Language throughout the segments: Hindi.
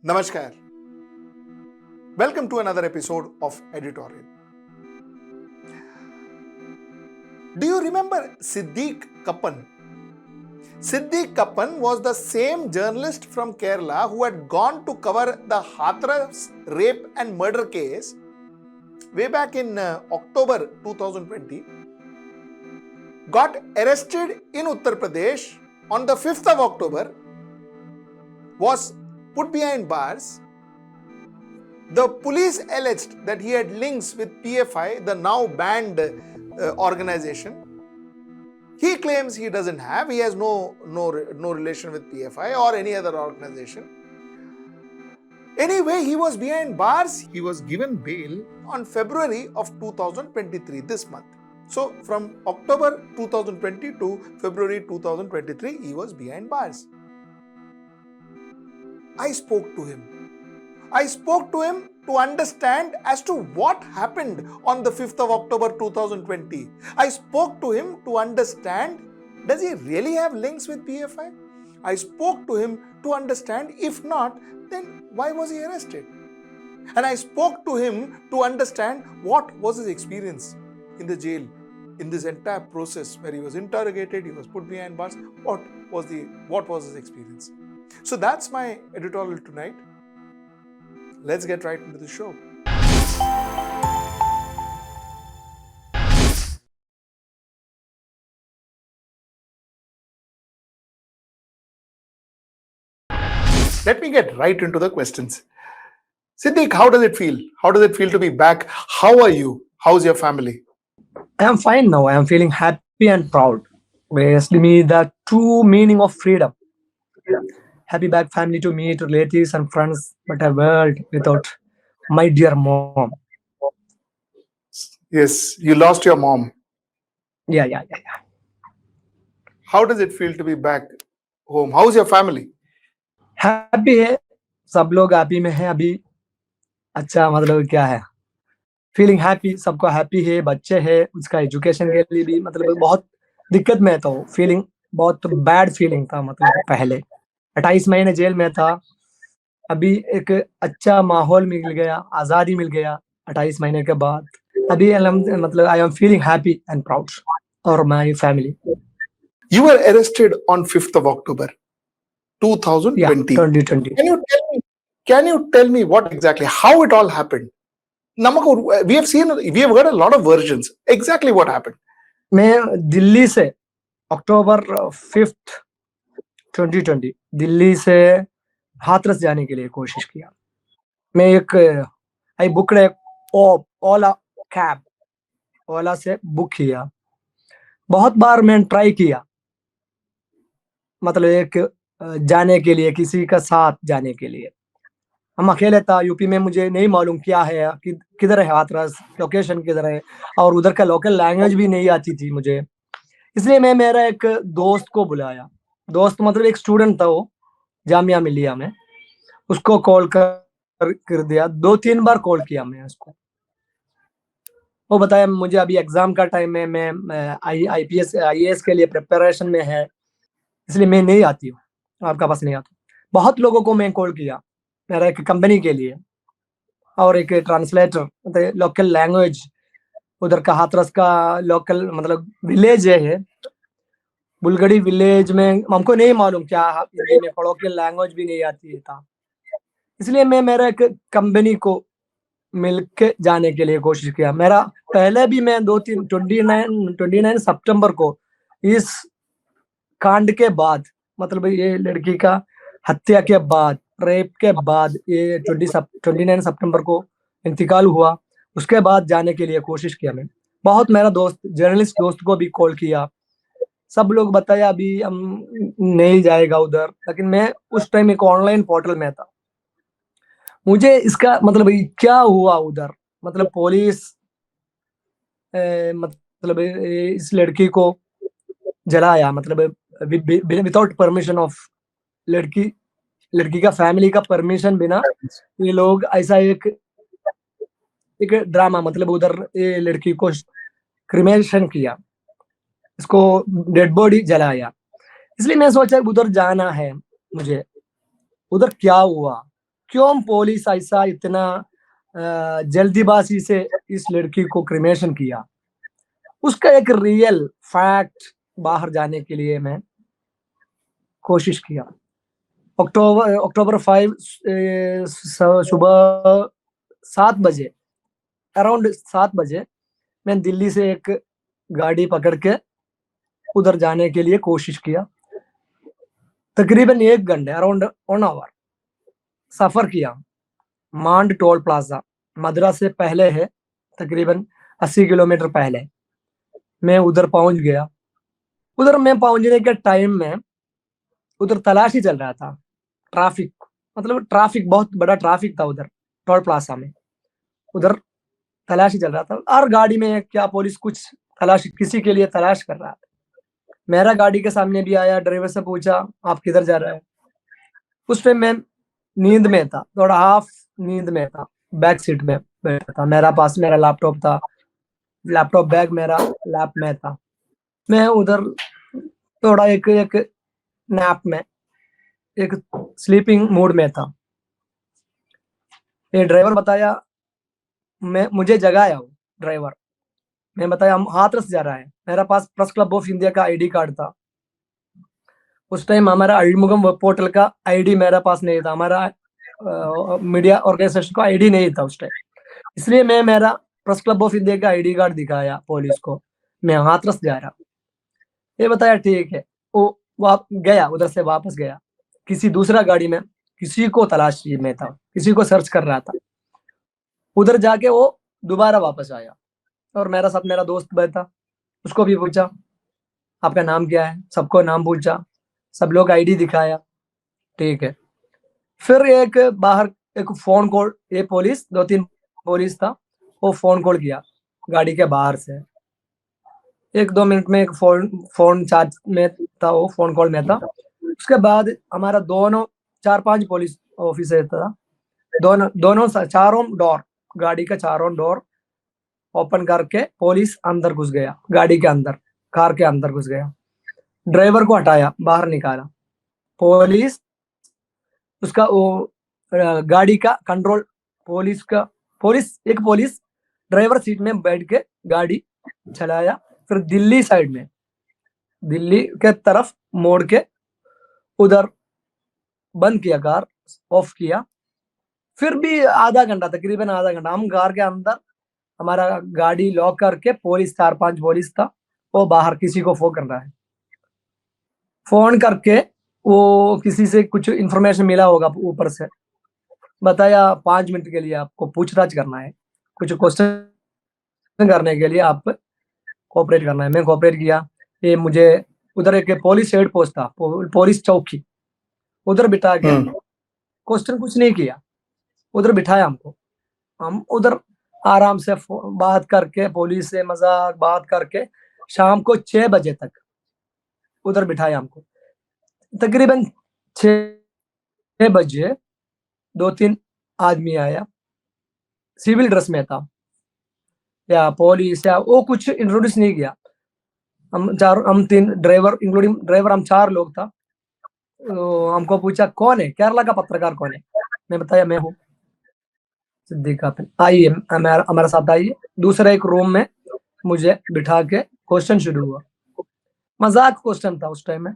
Namaskar. Welcome to another episode of Editorial. Do you remember Siddique Kappan? Siddique Kappan was the same journalist from Kerala who had gone to cover the Hathras rape and murder case way back in October 2020, got arrested in Uttar Pradesh on the 5th of October, was put behind bars. The police alleged that he had links with PFI, the now banned organization. He claims he doesn't have. He has no relation with PFI or any other organization. Anyway, he was behind bars. He was given bail on February of 2023, this month. So from October 2020 to February 2023, he was behind bars. I spoke to him to understand as to what happened on the 5th of October 2020. I spoke to him to understand, does he really have links with PFI? I spoke to him to understand, if not, then why was he arrested? And I spoke to him to understand what was his experience in the jail, in this entire process where he was interrogated, he was put behind bars. What was his experience? So that's my editorial tonight. Let's get right into the show. Let me get right into the questions. Siddique, how does it feel? How does it feel to be back? How are you? How's your family? I am fine now. I am feeling happy and proud. Basically, me the true meaning of freedom. Happy back family to me, to relatives and friends, but a world without my dear mom. Yes, you lost your mom. Yeah. How does it feel to be back home? How's your family? Happy है, सब लोग happy में है अभी. अच्छा मतलब क्या है? Feeling happy, सबको happy है, बच्चे है, उसका education के लिए भी मतलब बहुत दिक्कत में था. Feeling बहुत bad feeling था मतलब पहले. 28 महीने जेल में था. अभी एक अच्छा माहौल मिल गया, आजादी मिल गया 28 महीने के बाद. अभी मतलब I am feeling happy and proud और my family. You were arrested on 5th of October 2020. 2020. Can you tell me what exactly, how it all happened? We have heard a lot of versions. Exactly what happened? मैं दिल्ली से अक्टूबर 5th 2020 दिल्ली से हाथरस जाने के लिए कोशिश किया. मैं एक आई बुकड ओला कैब, ओला से बुक किया. बहुत बार मैंने ट्राई किया, मतलब एक जाने के लिए, किसी का साथ जाने के लिए. हम अकेले था यूपी में, मुझे नहीं मालूम क्या है, किधर है हाथरस, लोकेशन किधर है, और उधर का लोकल लैंग्वेज भी नहीं आती थी मुझे. इसलिए मैं मेरा एक दोस्त को बुलाया. दोस्त मतलब एक स्टूडेंट था, वो जामिया मिलिया में. उसको कॉल कर दिया. 2-3 बार कॉल किया मैं उसको. वो बताया मुझे अभी एग्जाम का टाइम है, मैं IPS IAS के लिए प्रिपरेशन में है, इसलिए मैं नहीं आती हूँ, आपका पास नहीं आता. बहुत लोगों को मैं कॉल किया, मेरा एक कंपनी के लिए और एक ट्रांसलेटर, लोकल लैंग्वेज उधर का हाथरस का लोकल मतलब विलेज है, बुलगड़ी विलेज में. हमको नहीं मालूम क्या हिंदी में लोकल लैंग्वेज भी नहीं आती था, इसलिए मैं मेरा एक कंपनी को मिलके जाने के लिए कोशिश किया. मेरा पहले भी मैं 29 सितंबर को इस कांड के बाद, मतलब ये लड़की का हत्या के बाद, रेप के बाद, ये 29 सितंबर को इंतकाल हुआ, उसके बाद जाने के लिए कोशिश किया मैं. बहुत मेरा दोस्त, जर्नलिस्ट दोस्त को भी कॉल किया. सब लोग बताया अभी हम नहीं जाएगा उधर, लेकिन मैं उस टाइम एक ऑनलाइन पोर्टल में था. मुझे इसका मतलब क्या हुआ उधर, मतलब पुलिस मतलब इस लड़की को जलाया, मतलब विदाउट परमिशन ऑफ लड़की का फैमिली का परमिशन बिना ये लोग ऐसा एक ड्रामा, मतलब उधर ये लड़की को क्रिमेशन किया, इसको डेड बॉडी जलाया. इसलिए मैं सोचा उधर जाना है मुझे, उधर क्या हुआ. क्यों पुलिस ऐसा इतना जल्दीबाजी से इस लड़की को क्रिमेशन किया? उसका एक रियल फैक्ट बाहर जाने के लिए मैं कोशिश किया। अक्टूबर 5 सुबह 7 बजे, अराउंड 7 बजे मैं दिल्ली से एक गाड़ी पकड़ के उधर जाने के लिए कोशिश किया। तकरीबन 1 घंटे, अराउंड 1 आवर सफर किया। मांड टोल प्लाजा मद्रास से पहले है, तकरीबन 80 किलोमीटर पहले मैं उधर पहुंच गया। उधर मैं पहुंचने के टाइम में उधर तलाशी चल रहा था। ट्रैफिक, मतलब ट्रैफिक, बहुत बड़ा ट्रैफिक था उधर टोल प्लाजा में। उधर तलाशी चल रहा था और गाड़ी में क्या पुलिस कुछ तलाश, किसी के लिए तलाश कर रहा था। मेरा गाड़ी के सामने भी आया, ड्राइवर से पूछा आप किधर जा रहे हैं? उस टाइम मैं नींद में था, थोड़ा हाफ नींद में था, बैक सीट में बैठा था। मेरा पास मेरा लैपटॉप था, लैपटॉप बैग मेरा लैप में था। मैं उधर थोड़ा एक एक नैप में, एक स्लीपिंग मूड में था। ये ड्राइवर बताया, मैं मुझे जगाया वो ड्राइवर। मैं बताया हम हाथरस जा रहा है। मेरा पास प्रेस क्लब ऑफ इंडिया का आईडी कार्ड था। उस टाइम हमारा अഴിमुगम वेब पोर्टल का आईडी मेरा पास नहीं था। हमारा मीडिया ऑर्गेनाइजेशन का आईडी नहीं था उस टाइम, इसलिए मैं मेरा प्रेस क्लब ऑफ इंडिया का आईडी कार्ड दिखाया पुलिस को, मैं हाथरस जा रहा। ये बताया ठीक है। वो गया, उधर से वापस गया, किसी दूसरा गाड़ी में किसी को तलाशी में था, किसी को सर्च कर रहा था। उधर जाके वो दोबारा वापस आया और मेरा साथ मेरा दोस्त बैठा। उसको भी पूछा आपका नाम क्या है, सबको नाम पूछा, सब लोग आईडी दिखाया, ठीक है। फिर एक बाहर एक फोन कॉल, ये पुलिस 2-3 पुलिस था, वो फोन कॉल किया गाड़ी के बाहर से। 1-2 मिनट में एक फोन चार्ज में था, वो फोन कॉल में था। उसके बाद हमारा दोनों 4-5 पुलिस ऑफिसर था, दोनों चारों डोर, गाड़ी का चारों डोर ओपन करके पुलिस अंदर घुस गया, गाड़ी के अंदर, कार के अंदर घुस गया। ड्राइवर को हटाया, बाहर निकाला। पुलिस उसका वो गाड़ी का कंट्रोल, एक पुलिस ड्राइवर सीट में बैठ के गाड़ी चलाया। फिर दिल्ली साइड में, दिल्ली के तरफ मोड़ के उधर बंद किया, कार ऑफ किया। फिर भी आधा घंटा, तकरीबन आधा घंटा हम कार के अंदर, हमारा गाड़ी लॉक करके, पुलिस 4-5 पुलिस था, वो बाहर किसी को फोन कर रहा है। फोन करके वो किसी से कुछ इंफॉर्मेशन मिला होगा ऊपर से, बताया 5 मिनट के लिए आपको पूछताछ करना है, कुछ क्वेश्चन करने के लिए आप कोऑपरेट करना है। मैं कोऑपरेट किया। ये मुझे उधर एक पुलिस हेड पोस्ट था, पुलिस चौकी, उधर बिठा के क्वेश्चन कुछ नहीं किया, उधर बिठाया हमको। हम उधर आराम से बात करके, पुलिस से मजाक बात करके, शाम को 6 बजे तक उधर बिठाया हमको। तकरीबन 6 बजे 2-3 आदमी आया, सिविल ड्रेस में था या पुलिस या वो, कुछ इंट्रोड्यूस नहीं किया। हम 3 ड्राइवर, इंक्लूडिंग ड्राइवर, हम 4 लोग था। तो हमको पूछा कौन है, केरला का पत्रकार कौन है? मैं बताया मैं हूँ सिद्दीक कापन, आइए हमारे साथ आइए। दूसरा एक रूम में मुझे बिठा के क्वेश्चन शुरू हुआ। मजाक क्वेश्चन था उस टाइम में।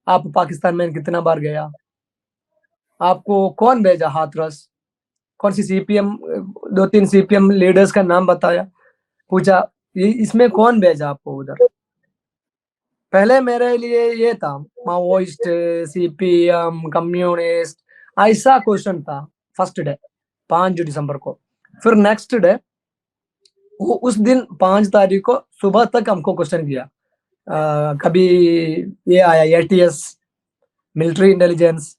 आप पाकिस्तान में कितना बार गया? आपको कौन भेजा हाथरस? कौन सी सीपीएम, 2-3 सीपीएम लीडर्स का नाम बताया। पूछा ये इसमें कौन भेजा आपको उधर? पहले मेरे लिए ये था माओइस्ट, सीपीएम, कम्युनिस्ट, ऐसा क्वेश्चन था फर्स्ट डे 5 दिसंबर को। फिर नेक्स्ट डे, वो उस दिन 5 तारीख को सुबह तक हमको क्वेश्चन किया। कभी ये आया एटीएस, मिलिट्री इंटेलिजेंस,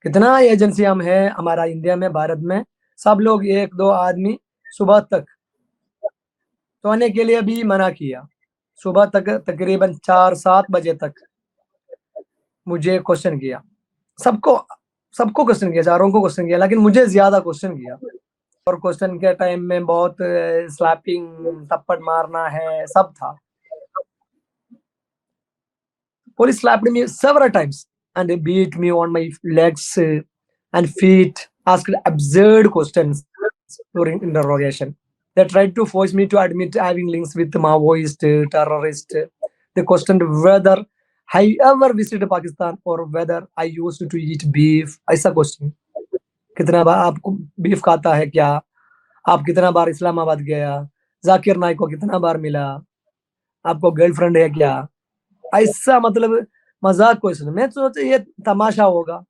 कितना एजेंसी हम है हमारा इंडिया में, भारत में, सब लोग 1-2 आदमी सुबह तक सोने के लिए भी मना किया। सुबह तक तकरीबन 4-7 बजे तक मुझे क्वेश्चन किया। सबको क्वेश्चन किया, चारों को क्वेश्चन किया, लेकिन मुझे ज्यादा क्वेश्चन किया। और क्वेश्चन के टाइम में बहुत स्लैपिंग, थप्पड़ मारना है, सब था। Police slapped me several times and they beat me on my legs and feet asked absurd questions during interrogation. They tried to force me to admit having links with Maoist, terrorist. They questioned whether I ever visited Pakistan or whether I used to eat beef. ऐसा क्वेश्चन, कितना बार आपको बीफ खाता है क्या, आप कितना बार इस्लामाबाद गया, जाकिर नाइक को कितना बार मिला, आपको गर्लफ्रेंड है क्या, ऐसा मतलब मजाक क्वेश्चन। मैं सोचा ये तमाशा होगा,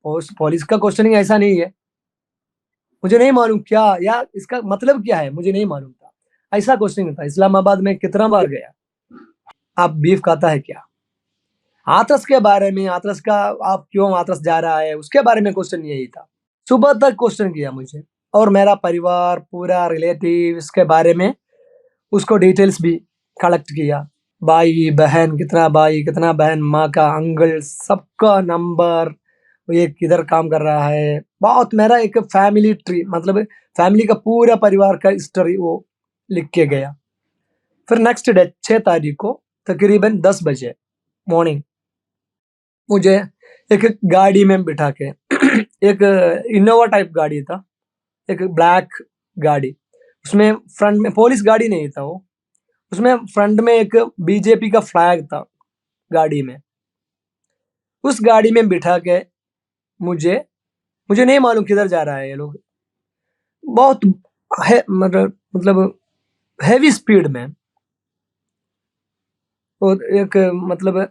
पुलिस का क्वेश्चनिंग ऐसा नहीं है। मुझे नहीं मालूम क्या या इसका मतलब क्या है, मुझे नहीं मालूम था। ऐसा क्वेश्चन था। इस्लामाबाद में कितना बार गया, आप बीफ खाता है क्या, हाथरस के बारे में, हाथरस का आप क्यों हाथरस जा रहा है, उसके बारे में क्वेश्चन यही था। सुबह तक क्वेश्चन किया मुझे और मेरा परिवार पूरा रिलेटिव के बारे में, उसको डिटेल्स भी कलेक्ट किया। भाई कितना बहन, माँ का अंकल, सबका नंबर, ये किधर काम कर रहा है, बहुत मेरा एक फैमिली ट्री, मतलब फैमिली का पूरा परिवार का हिस्ट्री वो लिख के गया। फिर नेक्स्ट डे 6 तारीख को तकरीबन 10 बजे मॉर्निंग मुझे एक गाड़ी में बिठा के एक इनोवा टाइप गाड़ी था, एक ब्लैक गाड़ी, उसमें फ्रंट में पुलिस गाड़ी नहीं था वो, उसमें फ्रंट में एक बीजेपी का फ्लैग था गाड़ी में। उस गाड़ी में बिठा के मुझे नहीं मालूम किधर जा रहा है ये लोग, बहुत है मतलब हैवी स्पीड में, और एक मतलब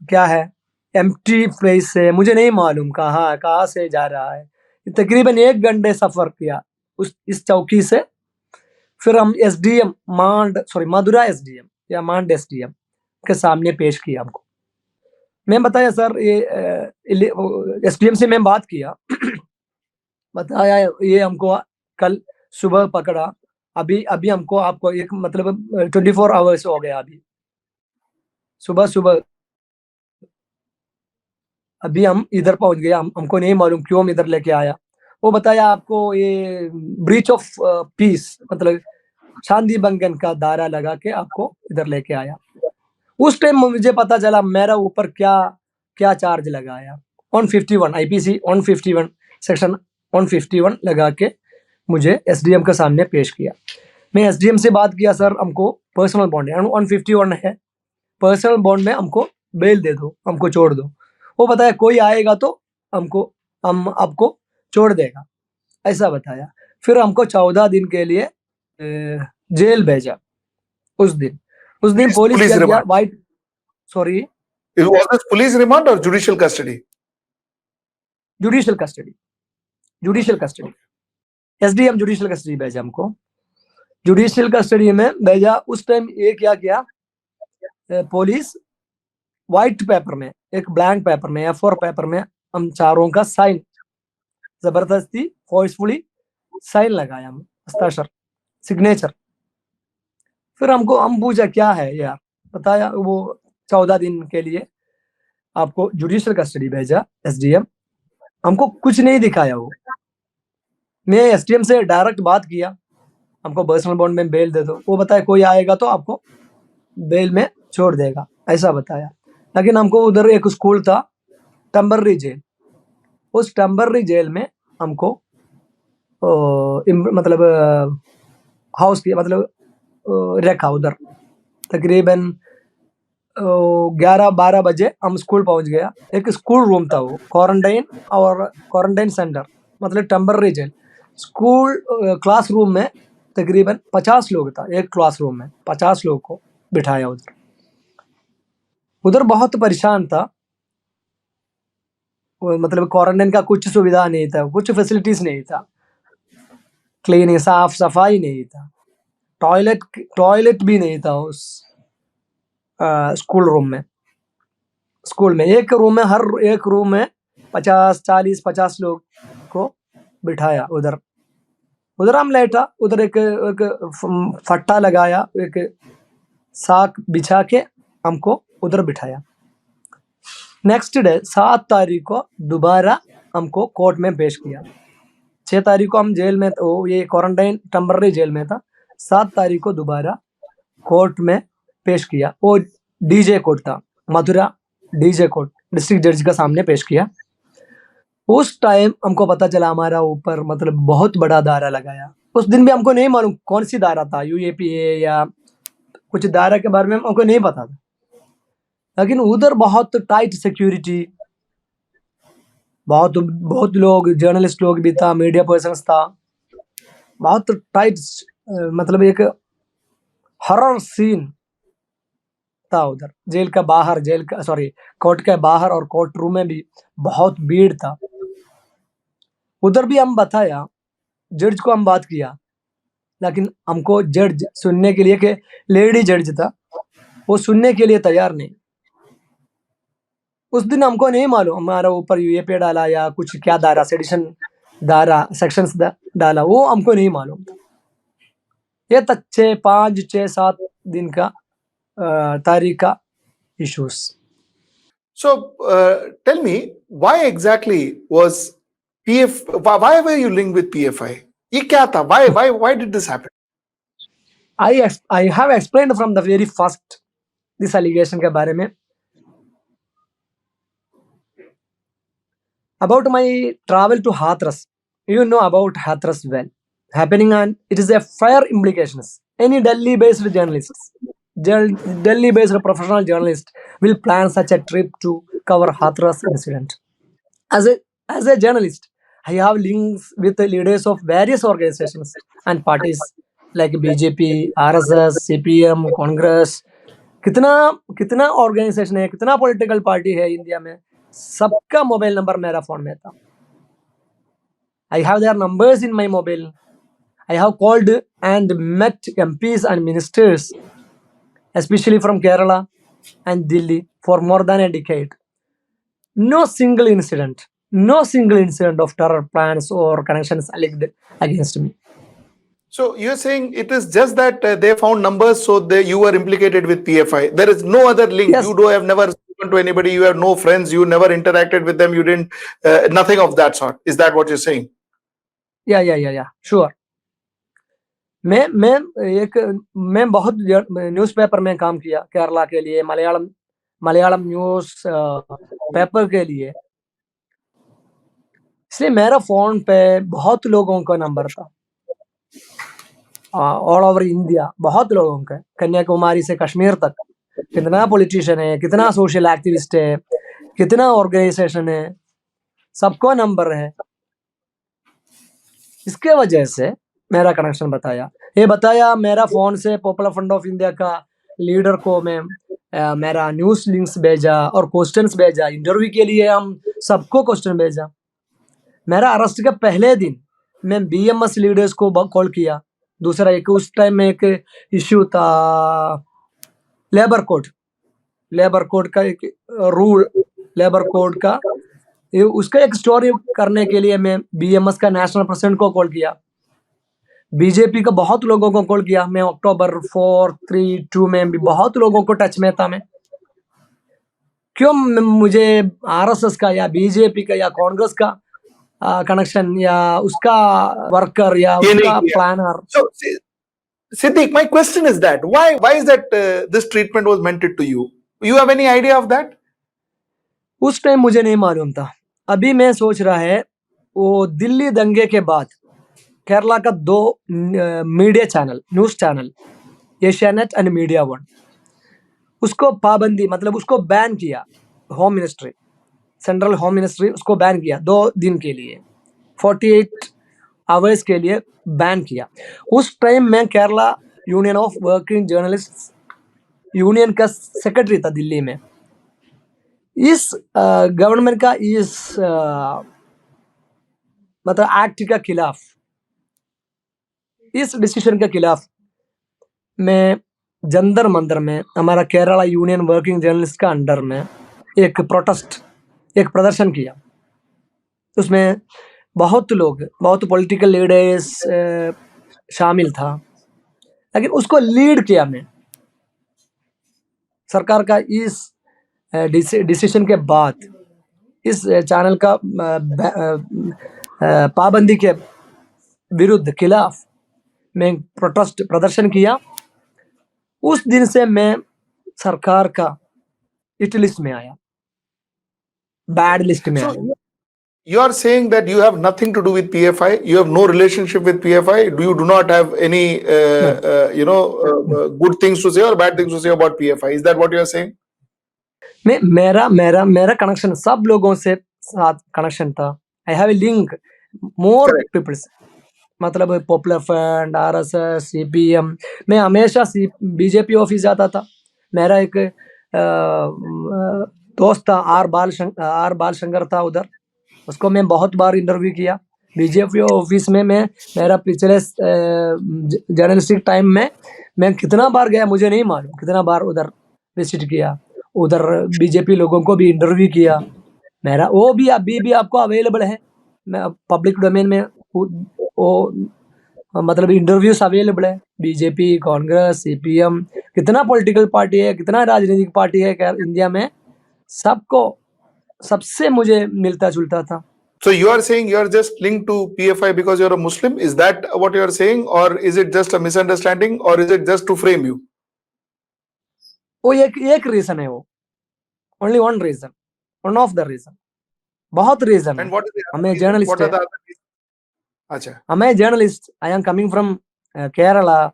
क्या है एम्प्टी प्लेस से, मुझे नहीं मालूम कहाँ से जा रहा है। तकरीबन 1 घंटे सफर किया इस चौकी से। फिर हम एसडीएम मदुरा एसडीएम या मांड एसडीएम के सामने पेश किया हमको। मैं बताया सर ये एसडीएम से मैं बात किया बताया ये हमको कल सुबह पकड़ा, अभी हमको आपको एक मतलब 24 आवर्स हो गया, अभी सुबह अभी हम इधर पहुंच गए, हमको नहीं मालूम क्यों हम इधर लेके आया। वो बताया आपको ये ब्रीच ऑफ पीस, मतलब शांति भंगन का दायरा लगा के आपको इधर लेके आया। उस टाइम मुझे पता चला मेरा ऊपर क्या चार्ज लगाया, 151 आईपीसी 151 सेक्शन 151 लगा के मुझे एसडीएम के सामने पेश किया। मैं एसडीएम से बात किया, सर हमको पर्सनल बॉन्ड है 151 है, पर्सनल बॉन्ड में हमको बेल दे दो, हमको छोड़ दो। वो बताया कोई आएगा तो हम आपको छोड़ देगा, ऐसा बताया। फिर हमको 14 दिन के लिए जेल भेजा। उस दिन पुलिस क्या किया, white sorry Was this police remand or judicial custody? Judicial custody SDM judicial custody भेजा हमको। जुडिशियल कस्टडी में भेजा। उस टाइम ये क्या किया पुलिस, व्हाइट पेपर में, एक ब्लैंक पेपर में, A4 पेपर में हम चारों का साइन जबरदस्ती फोर्सफुली साइन लगाया, हम हस्ताक्षर सिग्नेचर। फिर हम पूछा क्या है यार, बताया वो 14 दिन के लिए आपको जुडिशियल कस्टडी भेजा एसडीएम, हमको कुछ नहीं दिखाया वो। मैं एसडीएम से डायरेक्ट बात किया, हमको पर्सनल बॉन्ड में बेल दे दो। वो बताया कोई आएगा तो आपको बेल में छोड़ देगा, ऐसा बताया। लेकिन हमको उधर एक स्कूल था टेम्पररी जेल, उस टेम्पररी जेल में हमको मतलब हाउस की मतलब रखा उधर। तकरीबन 11-12 बजे हम स्कूल पहुंच गया। एक स्कूल रूम था वो, क्वारंटाइन सेंटर, मतलब temporary jail. School class room में तकरीबन 50 लोग था, एक क्लास रूम में 50 लोग को बिठाया उधर बहुत परेशान था। मतलब क्वारंटाइन का कुछ सुविधा नहीं था, कुछ फैसिलिटीज नहीं था, क्लीनिंग साफ सफाई नहीं था, टॉयलेट भी नहीं था उस स्कूल में। एक रूम में, हर एक रूम में 50 लोग को बिठाया उधर हम लेटा। उधर एक फट्टा लगाया, एक साक बिछा के हमको उधर बिठाया। नेक्स्ट डे 7 तारीख को दोबारा हमको कोर्ट में पेश किया। 6 तारीख को हम जेल में, तो ये क्वारंटाइन टेम्पररी जेल में था। 7 तारीख को दोबारा कोर्ट में पेश किया। वो डीजे कोर्ट था, मथुरा डीजे कोर्ट, डिस्ट्रिक्ट जज का सामने पेश किया। उस टाइम हमको पता चला हमारा ऊपर मतलब बहुत बड़ा दायरा लगाया। उस दिन भी हमको नहीं मालूम कौन सी दायरा था, यूएपीए या कुछ दायरा के बारे में हमको नहीं पता था, लेकिन उधर बहुत टाइट सिक्योरिटी, बहुत बहुत लोग, जर्नलिस्ट लोग भी था, मीडिया पर्सन्स था, बहुत टाइट, मतलब एक हॉरर सीन था उधर। जेल का बाहर, जेल का सॉरी कोर्ट के बाहर और कोर्ट रूम में भी बहुत भीड़ था। उधर भी हम बताया, जज को हम बात किया, लेकिन हमको जज सुनने के लिए, के लेडी जज था, वो सुनने के लिए तैयार नहीं। उस दिन हमको नहीं मालूम हमारा ऊपर यूएपीए डाला या कुछ क्या दायरा, सेडिशन दायरा, सेक्शंस डाला, वो हमको नहीं मालूम था। ये तक 5, 6, 7 दिन का तारीख का issues. So, tell me, why exactly was PF? Why were you linked with PFI? ये क्या था? Why did this happen? I have explained from the very first this allegation के बारे में। About my travel to Hathras, you know about Hathras well, happening on, it is a fair implications. Any Delhi-based journalists, Delhi-based professional journalist will plan such a trip to cover Hathras incident. As a journalist, I have links with the leaders of various organizations and parties like BJP, RSS, CPM, Congress. कितना कितना ऑर्गेनाइजेशन है, कितना पॉलिटिकल पार्टी है इंडिया में, सबका मोबाइल नंबर मेरा फोन में था। I have their numbers in my mobile. I have called and met MPs and ministers, especially from Kerala and Delhi, for more than a decade. No single incident of terror plans or connections alleged against me. So you're saying it is just that they found numbers, so you were implicated with PFI. There is no other link. Yes. You have never spoken to anybody. You have no friends. You never interacted with them. You didn't nothing of that sort. Is that what you're saying? Yeah, sure. मैं बहुत न्यूज़पेपर में काम किया, केरला के लिए, मलयालम न्यूज़ पेपर के लिए, इसलिए मेरा फोन पे बहुत लोगों का नंबर था, ऑल ओवर इंडिया, बहुत लोगों का, कन्याकुमारी से कश्मीर तक, कितना पॉलिटिशियन है, कितना सोशल एक्टिविस्ट है, कितना ऑर्गेनाइजेशन है, सबको नंबर है। इसके वजह से मेरा कनेक्शन बताया मेरा फोन से पॉपुलर फ्रंट ऑफ इंडिया का लीडर को मैं मेरा न्यूज़ लिंक्स भेजा और क्वेश्चंस भेजा, इंटरव्यू के लिए हम सबको क्वेश्चन भेजा। मेरा अरेस्ट के पहले दिन मैं बीएमएस लीडर्स को कॉल किया। दूसरा एक उस टाइम में एक इश्यू था लेबर कोड का एक रूल, लेबर कोड का उसका एक स्टोरी करने के लिए मैं बीएमएस का नेशनल प्रेसिडेंट को कॉल किया, बीजेपी का बहुत लोगों को कॉल किया। मैं अक्टूबर 4, 3, 2 में भी बहुत लोगों को टच में था मैं। क्यों मुझे आरएसएस का या बीजेपी का या कांग्रेस का कनेक्शन या उसका वर्कर या उसका planner? So, Siddiq, my question is that why is that this treatment was meant to you? You have any idea of that? उस टाइम मुझे नहीं मालूम था। अभी मैं सोच रहा है वो दिल्ली दंगे के बाद केरला का 2 media channel, news channel, Asianet and media one, उसको पाबंदी मतलब उसको बैन किया। Home ministry, central home ministry उसको बैन किया 2 दिन के लिए, 48 आवर्स के लिए बैन किया। उस टाइम मैं Kerala union of working journalist union का सेक्रेटरी था दिल्ली में। इस गवर्नमेंट का इस मतलब एक्ट के खिलाफ, इस डिसीजन के खिलाफ मैं जंतर मंतर में हमारा केरला यूनियन वर्किंग जर्नलिस्ट का अंडर में एक प्रोटेस्ट, एक प्रदर्शन किया। उसमें बहुत लोग, बहुत पॉलिटिकल लीडर्स शामिल था, लेकिन उसको लीड किया मैं। सरकार का इस डिसीजन के बाद इस चैनल का पाबंदी के विरुद्ध खिलाफ मैं प्रोटेस्ट प्रदर्शन किया। उस दिन से मैं सरकार का हिट लिस्ट में आया, बैड लिस्ट में आया। you are saying that you have nothing to do with PFI. You have no relationship with PFI. You do not have any, No. good things to say or bad things to say about PFI. Is that what you are saying? मेरा मेरा मेरा कनेक्शन सब लोगों से साथ कनेक्शन था. I have a link more Correct. People's, मतलब पॉपुलर फ्रंट, आरएसएस, सीपीएम. मैं हमेशा बीजेपी ऑफिस जाता था. मेरा एक दोस्त था, आर बालशंकर था उधर. उसको मैं बहुत बार इंटरव्यू किया. बीजेपी ऑफिस में मेरा पिछले जर्नलिस्टिक टाइम में मैं कितना बार गया मुझे नहीं मालूम, कितना बार उधर विजिट किया. उधर बीजेपी लोगों को भी इंटरव्यू किया. मेरा वो भी अभी भी आपको अवेलेबल है, मैं पब्लिक डोमेन में वो मतलब इंटरव्यूज अवेलेबल है. बीजेपी, कांग्रेस, सीपीएम, कितना पॉलिटिकल पार्टी है, कितना राजनीतिक पार्टी है इंडिया में, सबको सबसे मुझे मिलता जुलता था. So you are saying you are just linked to PFI because you are a Muslim? Is that what you are saying, or is it just a misunderstanding, or is it just to frame you? वो एक रीजन है, वो only one reason, one of the reason. बहुत रीजन है. And what is the other हमें reason? जर्नलिस्ट What are है. the other reasons? अच्छा. हमें journalist, I am coming from Kerala.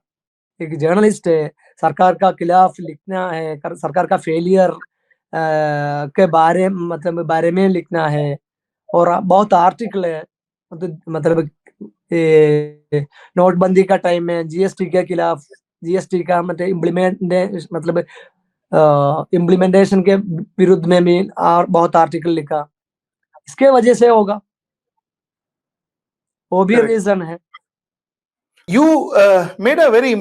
एक जर्नलिस्ट है, सरकार का खिलाफ लिखना है, सरकार का फेलियर के बारे में लिखना है. और बहुत आर्टिकल है, मतलब नोटबंदी का टाइम में जीएसटी के खिलाफ, जीएसटी का मतलब इम्प्लीमेंटेशन के विरुद्ध में भी और बहुत आर्टिकल लिखा. इसके वजह से होगा, वो भी रीजन है. You made a very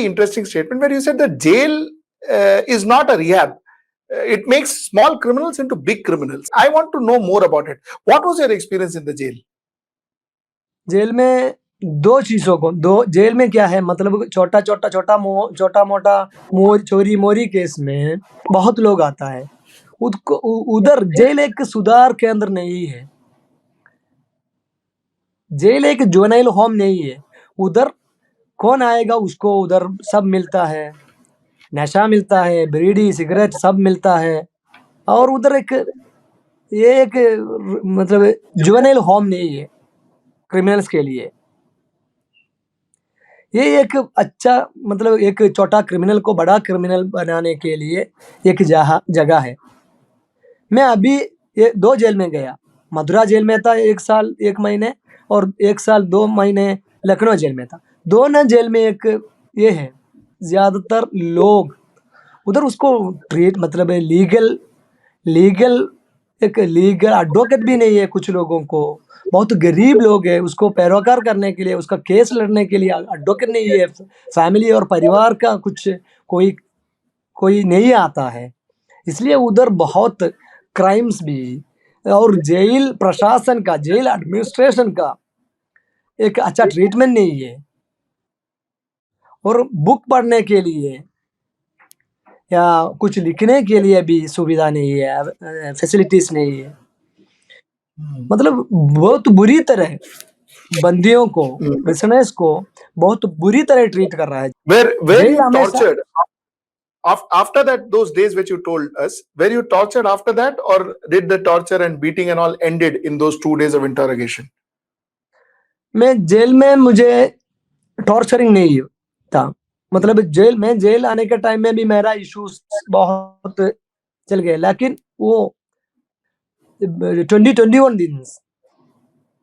interesting statement where you said that jail is not a rehab. It makes small criminals into big criminals. I want to know more about it. What was your experience in the jail? Jail में जेल में क्या है, मतलब छोटा मोटा चोरी मोरी केस में बहुत लोग आता है. उधर जेल एक सुधार केंद्र नहीं है, जेल एक जुवेनाइल होम नहीं है. उधर कौन आएगा, उसको उधर सब मिलता है, नशा मिलता है, बीड़ी सिगरेट सब मिलता है. और उधर ये एक मतलब जुवेनाइल होम नहीं है क्रिमिनल्स के लिए. ये एक अच्छा, मतलब एक छोटा क्रिमिनल को बड़ा क्रिमिनल बनाने के लिए एक जगह है. मैं अभी ये 2 जेल में गया. मथुरा जेल में था 1 साल 1 महीने, और 1 साल 2 महीने लखनऊ जेल में था. दोनों जेल में एक ये है, ज्यादातर लोग उधर उसको ट्रीट, मतलब लीगल एडवोकेट भी नहीं है. कुछ लोगों को, बहुत गरीब लोग है, उसको पैरोकार करने के लिए, उसका केस लड़ने के लिए एडवोकेट नहीं है. फैमिली और परिवार का कुछ कोई नहीं आता है. इसलिए उधर बहुत क्राइम्स भी, और जेल प्रशासन का, जेल एडमिनिस्ट्रेशन का एक अच्छा ट्रीटमेंट नहीं है. और बुक पढ़ने के लिए या कुछ लिखने के लिए भी सुविधा नहीं है, फैसिलिटीज नहीं है. मतलब बहुत बुरी तरह बंदियों को, प्रिजनर्स को बहुत बुरी तरह ट्रीट कर रहा है. Were you tortured after that, those days which you told us? Were you tortured after that, or did the torture and beating and all ended in those 2 days of interrogation? मैं जेल में मुझे टॉर्चरिंग नहीं था. मतलब जेल आने के टाइम में भी मेरा इश्यूज बहुत चल गए. लेकिन वो 21 दिन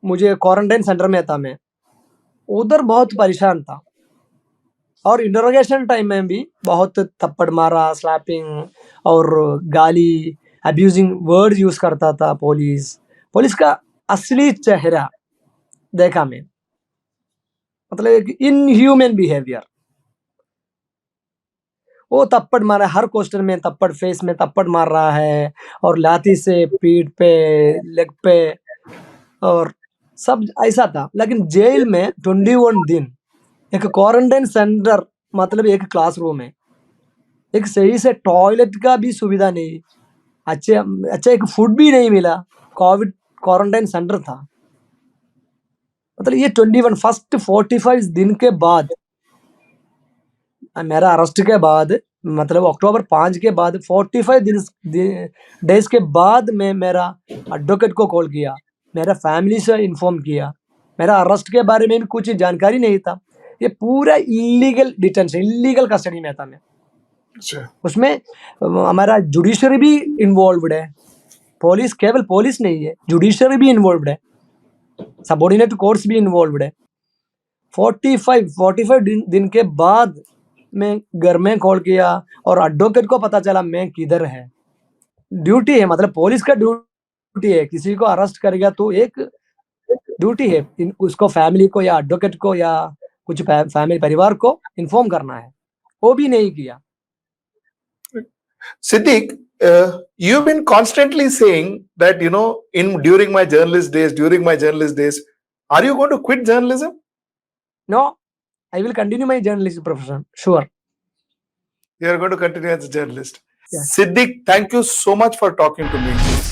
मुझे क्वारंटाइन सेंटर में था. मैं उधर बहुत परेशान था. और इंटरोगेशन टाइम में भी बहुत थप्पड़ मारा, स्लैपिंग और गाली, अब्यूजिंग वर्ड यूज करता था. पुलिस का असली चेहरा देखा मैं, मतलब एक इनह्यूमन बिहेवियर. वो थप्पड़ मारा, हर क्वेश्चन में थप्पड़, फेस में थप्पड़ मार रहा है, और लाठी से पीठ पे, लेग पे, और सब ऐसा था. लेकिन जेल में 21 दिन एक क्वारंटाइन सेंटर, मतलब एक क्लासरूम है, एक सही से टॉयलेट का भी सुविधा नहीं, अच्छा एक फूड भी नहीं मिला. कोविड क्वारंटाइन सेंटर था. मतलब ये 45 दिन के बाद, मेरा अरेस्ट के बाद मतलब अक्टूबर 5 के बाद 45 डेज के बाद मैं मेरा एडवोकेट को कॉल किया, मेरा फैमिली से इन्फॉर्म किया, मेरा अरेस्ट के बारे में भी कुछ जानकारी नहीं था। ये पूरा इलीगल डिटेंशन, इलीगल कस्टडी में था मैं। अच्छा, उसमें हमारा जुडिशरी भी इन्वॉल्व्ड है, पुलिस, केवल पुलिस नहीं है, जुडिशरी भी इन्वॉल्व्ड है, सबऑर्डिनेट कोर्ट्स भी इन्वॉल्व्ड है। 45 दिन के बाद मैं घर में कॉल किया और एडवोकेट को पता चला मैं किधर है। ड्यूटी है, मतलब पुलिस का ड्यूटी है, किसी को अरेस्ट करेगा तो एक ड्यूटी है उसको, फैमिली को या एडवोकेट को या कुछ फैमिली परिवार को इन्फॉर्म करना है, वो भी नहीं किया। Siddiq, you've been constantly saying that, during my journalist days, are you going to quit journalism? No, I will continue my journalism profession, sure. You are going to continue as a journalist. Yes. Siddiq, thank you so much for talking to me.